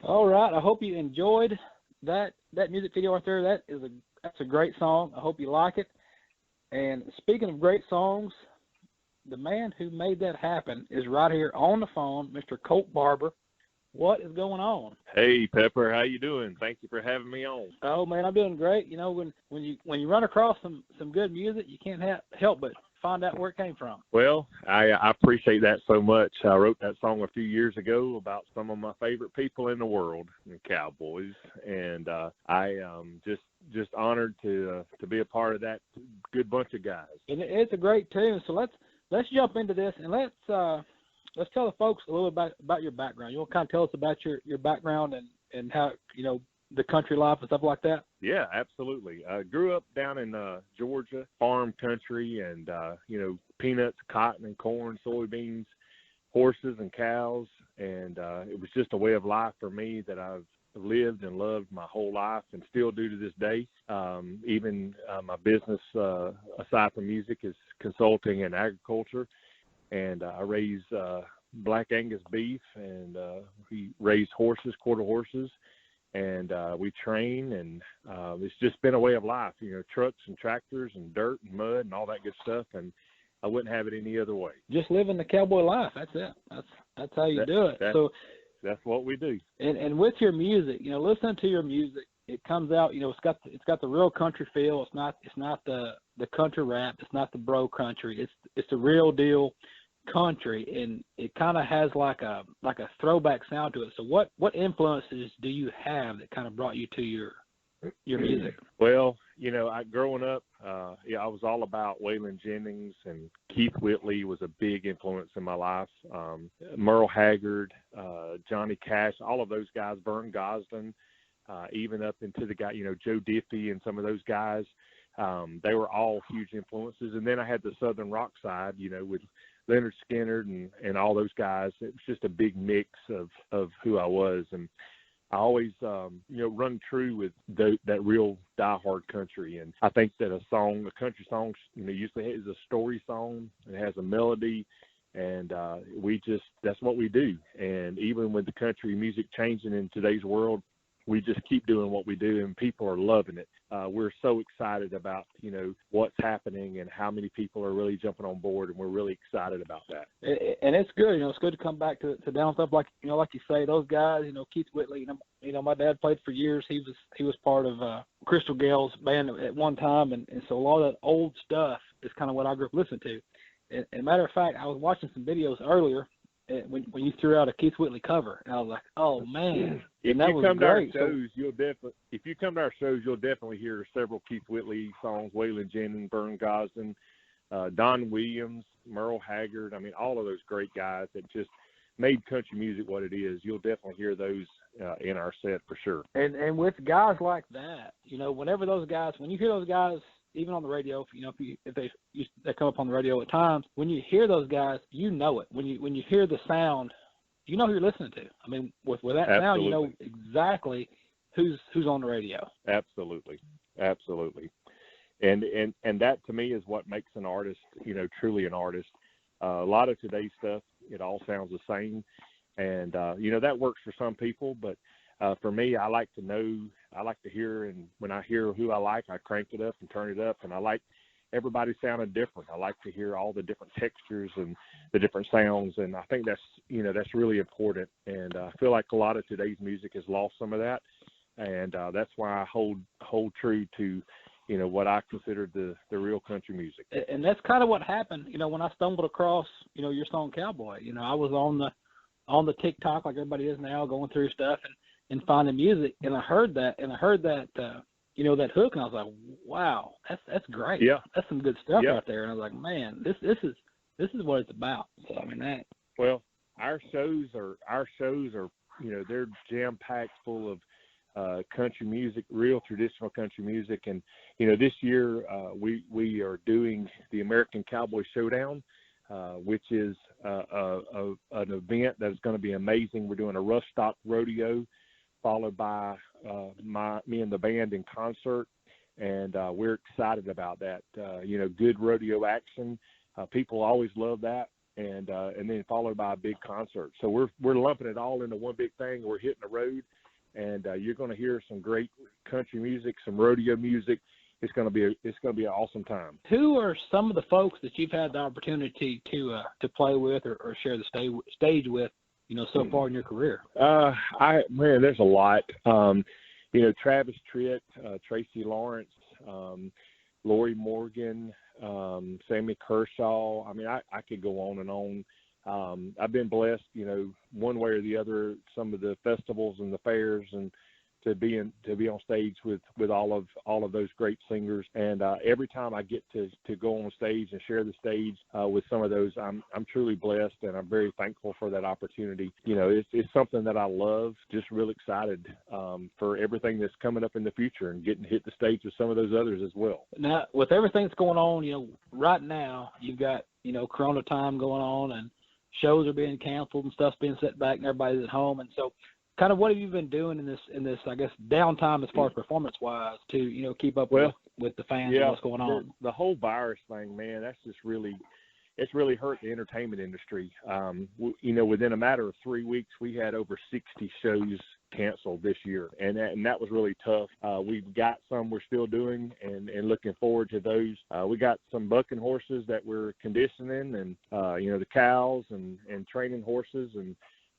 All right. I hope you enjoyed that music video right there. That's a great song. I hope you like it. And speaking of great songs, the man who made that happen is right here on the phone, Mr. Kolt Barber. What is going on? Hey, Pepper, how you doing? Thank you for having me on. Oh man, I'm doing great. You know, when you run across some good music, you can't help but find out where it came from. Well, I appreciate that so much. I wrote that song a few years ago about some of my favorite people in the world, the Cowboys, and I just honored to be a part of that good bunch of guys. And it's a great tune. So let's jump into this and let's tell the folks a little bit about your background. You want to kind of tell us about your background and how, you know, the country life and stuff like that? Yeah, absolutely. I grew up down in Georgia, farm country, and, peanuts, cotton and corn, soybeans, horses and cows. And it was just a way of life for me that I've lived and loved my whole life and still do to this day. Even my business, aside from music, is consulting and agriculture. And I raise Black Angus beef, and we raise horses, quarter horses, and we train, and it's just been a way of life, you know, trucks and tractors and dirt and mud and all that good stuff, and I wouldn't have it any other way. Just living the cowboy life, that's it. That's how you do it. That's what we do. And with your music, you know, listening to your music, it comes out, you know, it's got the real country feel. It's not the country rap. It's not the bro country. It's the real deal country, and it kind of has like a throwback sound to it. So what influences do you have that kind of brought you to your music? Well, you know, growing up, I was all about Waylon Jennings, and Keith Whitley was a big influence in my life. Merle Haggard, Johnny Cash, all of those guys, Vern Gosdin, even up into the guy, you know, Joe Diffie and some of those guys. They were all huge influences. And then I had the Southern rock side, you know, with Leonard Skinner and all those guys. It was just a big mix of who I was. And I always, run true with that real diehard country. And I think that a country song, you know, usually is a story song. It has a melody, and that's what we do. And even with the country music changing in today's world, we just keep doing what we do, and people are loving it. We're so excited about, you know, what's happening and how many people are really jumping on board, and we're really excited about that. And it's good, you know, it's good to come back to down stuff like, you know, like you say, those guys, you know, Keith Whitley, you know, my dad played for years. He was part of Crystal Gale's band at one time, and so a lot of that old stuff is kind of what I grew up listening to. And matter of fact, I was watching some videos earlier when you threw out a Keith Whitley cover, and I was like, oh man. If you come to our shows, you'll definitely hear several Keith Whitley songs, Waylon Jennings, Vern Gosdin, Don Williams, Merle Haggard. I mean, all of those great guys that just made country music what it is. You'll definitely hear those in our set for sure. And with guys like that, you know, when you hear those guys, even on the radio, if they come up on the radio at times, when you hear those guys, you know it. When you hear the sound, you know who you're listening to. I mean, with that Absolutely. sound, you know exactly who's on the radio. Absolutely. And that to me is what makes an artist, you know, truly an artist. A lot of today's stuff, it all sounds the same, and you know, that works for some people, but for me, I like to hear, and when I hear who I like, I crank it up and turn it up, and I like everybody sounding different. I like to hear all the different textures and the different sounds, and I think that's really important. And I feel like a lot of today's music has lost some of that, and that's why I hold true to, you know, what I consider the real country music. And that's kind of what happened, you know, when I stumbled across, you know, your song Cowboy. You know, I was on the TikTok like everybody is now, going through stuff and finding music, and I heard that you know, that hook, and I was like, wow, that's great. Yeah. That's some good stuff right there. And I was like, man, this is what it's about. So I mean that. Well, our shows are, you know, they're jam packed full of country music, real traditional country music. And, you know, this year we are doing the American Cowboy Showdown, which is an event that is going to be amazing. We're doing a rough stock rodeo, followed by me and the band in concert, and we're excited about that. You know, good rodeo action. People always love that, and then followed by a big concert. So we're lumping it all into one big thing. We're hitting the road, and you're going to hear some great country music, some rodeo music. It's going to be an awesome time. Who are some of the folks that you've had the opportunity to play with or share the stage with, so far in your career? There's a lot. Travis Tritt, Tracy Lawrence, Lori Morgan, Sammy Kershaw. I mean, I could go on and on. I've been blessed, one way or the other, some of the festivals and the fairs, and to be on stage with all of those great singers. And every time I get to go on stage and share the stage with some of those, I'm truly blessed, and I'm very thankful for that opportunity. It's something that I love. Just real excited for everything that's coming up in the future and getting to hit the stage with some of those others as well. Now, with everything that's going on, right now you've got Corona time going on, and shows are being canceled and stuff's being set back, and everybody's at home, and so. Kind of what have you been doing in this I guess downtime as far as performance wise to keep up with the fans and what's going on? The whole virus thing, man, that's just really hurt the entertainment industry. Within a matter of 3 weeks, we had over 60 shows canceled this year, and that was really tough. We've got some we're still doing and looking forward to those. We got some bucking horses that we're conditioning, and the cows and training horses and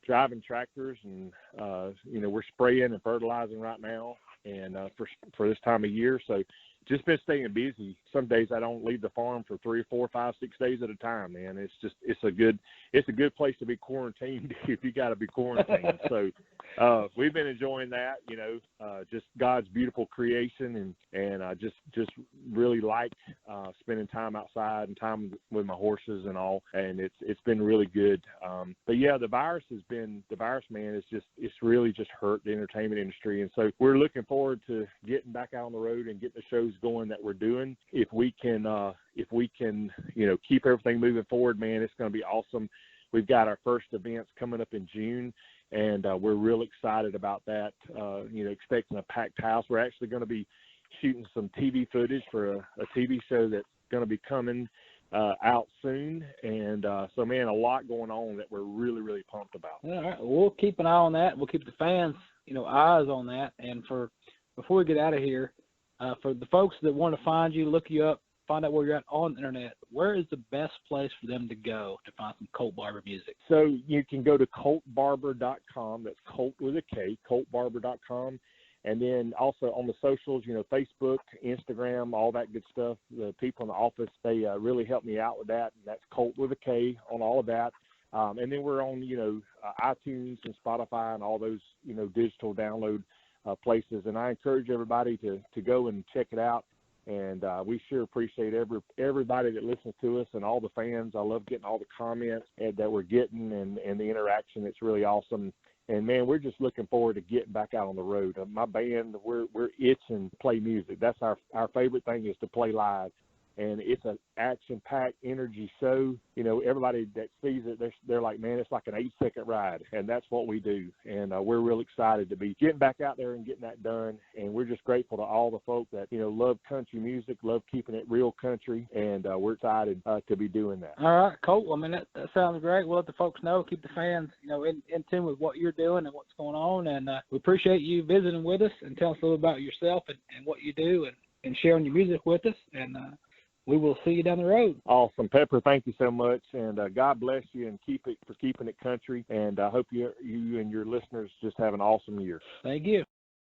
driving tractors, and we're spraying and fertilizing right now, and for this time of year. So just been staying busy. Some days I don't leave the farm for 3 or 4, 5, 6 days at a time, man. It's a good place to be quarantined if you got to be quarantined. So we've been enjoying that, just God's beautiful creation, and I just really like spending time outside and time with my horses and all, and it's been really good. But yeah, the virus, man, it's really just hurt the entertainment industry, and so we're looking forward to getting back out on the road and getting the shows going that we're doing. If we can keep everything moving forward, man, it's going to be awesome. We've got our first events coming up in June, and we're real excited about that. Expecting a packed house. We're actually going to be shooting some TV footage for a TV show that's going to be coming out soon, and so, man, a lot going on that we're really, really pumped about. All right, we'll keep an eye on that. We'll keep the fans, eyes on that. And before we get out of here, for the folks that want to find you, look you up, find out where you're at on the internet, where is the best place for them to go to find some Kolt Barber music? So you can go to KoltBarber.com. That's Kolt with a K, KoltBarber.com. And then also on the socials, Facebook, Instagram, all that good stuff. The people in the office, they really help me out with that. And that's Kolt with a K on all of that. And then we're on, iTunes and Spotify and all those, digital download places. And I encourage everybody to go and check it out. And we sure appreciate everybody that listens to us and all the fans. I love getting all the comments that we're getting and the interaction. It's really awesome. And, man, we're just looking forward to getting back out on the road. My band, we're itching to play music. That's our favorite thing, is to play live. And it's an action-packed energy show. Everybody that sees it, they're like, man, it's like an 8-second ride. And that's what we do. And we're real excited to be getting back out there and getting that done. And we're just grateful to all the folk that, love country music, love keeping it real country. And we're excited to be doing that. All right, Colt. I mean, that sounds great. We'll let the folks know, keep the fans, in tune with what you're doing and what's going on. And we appreciate you visiting with us and telling us a little about yourself and what you do and sharing your music with us. And we will see you down the road. Awesome. Pepper, thank you so much. And God bless you, and keeping it country. And I hope you and your listeners just have an awesome year. Thank you.